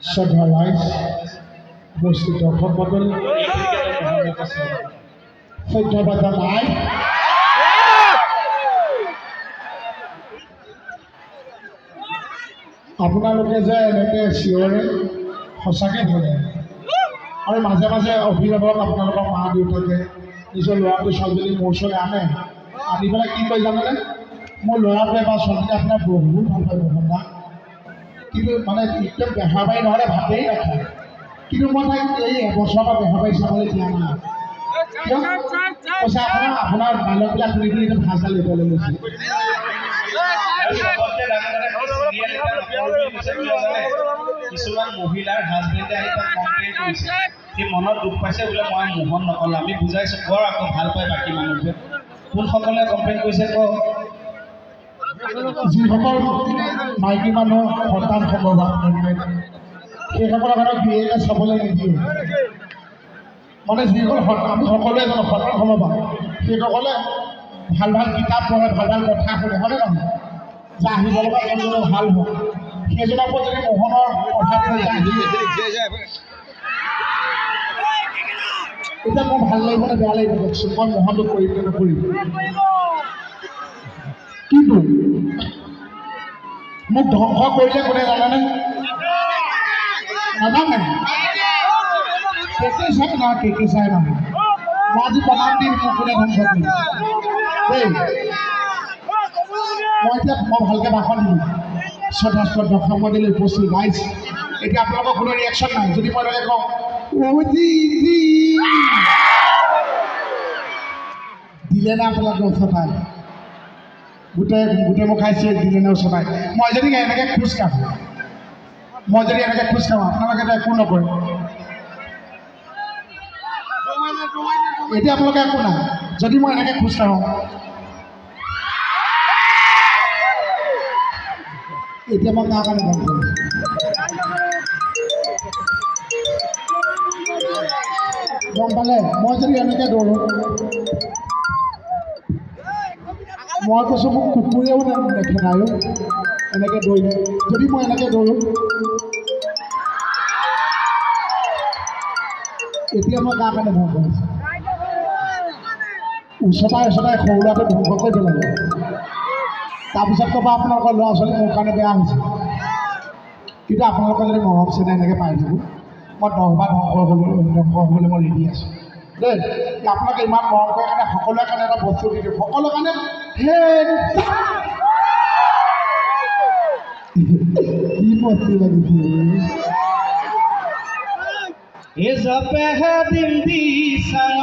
শ্ৰদ্ধা ৰাইজ উপস্থিত দৰ্শক মণ্ডলী সত্যবাদ নাই আপোনালোকে যে এনেকৈ চিঞৰে সঁচাকৈ ভাল লাগে আৰু মাজে মাজে অভিভাৱক আপোনালোকৰ মা দেউতাকে নিজৰ ল'ৰাটো ছোৱালীজনী মোৰ ওচৰলৈ আনে আনি পেলাই কি কয় জানেনে মোৰ ল'ৰাটোৱে বা ছোৱালীজনী আপোনাৰ বহুত ভাল পায় মোহনদা কিন্তু মানে একদম বেহাবাৰী নহ'লে ভাতেই নাখায় কিন্তু মই তাইক এই এবছৰৰ পৰা বেহাবাৰী চাবলৈ দিয়া নাই কিয় কৈছে আপোনাৰ ডাইলগবিলাক শুনি শুনি একদম ভাজডাল উঠলৈ লৈছে কিছুমান মহিলাৰ হাজবেণ্ডে আহি তাক কমপ্লেইন কৰিছে সি মনত দুখ পাইছে বোলে মই মোহন নক'লোঁ আমি বুজাইছোঁ বৰ আকৌ ভাল পায় বাকী মানুহবোৰে কোনসকলে কমপ্লেইন কৰিছে কওক যিসকল মাইকী মানুহ সন্তান সম্ভৱ সেইসকলৰ কাৰণে বিয়ে চাবলৈ নিদিয়ে মানে যিসকল আমি সকলোৱে জানো সন্তান সম্ভৱ সেইসকলে ভাল ভাল কিতাপ পঢ়ে ভাল ভাল কথা শুনে হয়নে নহয় যে আহিব লগা জনজনে ভাল হওক সেইজনৰ ওপৰত যদি মোহনৰ কথাটো এতিয়া মোৰ ভাল লাগিব নে বেয়া লাগিব কওকচোন মই মোহনটো কৰিম নে নকৰিম কিন্তু মোক ধ্বংস কৰিলে কোনে জানেনে নাজানে কেকে চাই নহয় কেকে চাই নহয় মই আজি প্ৰমাণ দিম মোক কোনে ধ্বংস কৰিলে দেই মই এতিয়া মই ভালকৈ ভাষণ দিলোঁ শ্ৰদ্ধাস্পদ দৰ্শক মণ্ডলী উপস্থিত ৰাইজ এতিয়া আপোনালোকৰ কোনো ৰিয়েকশ্যন নাই যদি মই এনেকৈ কওঁ দিলে না আপোনালোকে ওচৰতাই গোটেই মোক খাইছে দিলে না ওচৰতাই মই যদি এনেকৈ খোজ কাঢ়োঁ আপোনালোকেতো একো নকৰে এতিয়া আপোনালোকে একো নাই যদি মই এনেকৈ খোজ কাঢ়োঁ এতিয়া মই কাৰ কাৰণে বন্ধ কৰিছোঁ গম পালে মই যদি এনেকৈ দৌৰোঁ মই কৈছোঁ মোক কুকুৰেও নেখেদায়ো এনেকৈ দৌৰিলে যদি মই এনেকৈ দৌৰোঁ এতিয়া মই কাৰ কাৰণে ধ্বংস কৰিছোঁ ওচৰতাই সৰু ল'ৰাটো ধ্বংস কৰি পেলালে তাৰপিছত ক'ব আপোনালোকৰ ল'ৰা ছোৱালী মোৰ কাৰণে বেয়া হৈছে কিন্তু আপোনালোকে যদি মৰম চেনেহ এনেকৈ পাই থাকোঁ মই 10 বাৰ ধ্বংস হ'বলৈ মই ৰেডি আছোঁ দেই আপোনালোকে ইমান মৰম কৰে কাৰণে সকলোৰে কাৰণে এটা বস্তু দি দিওঁ সকলোৰে কাৰণে কি বস্তু লাগিছে এ জপেহে দিম দি চাঙ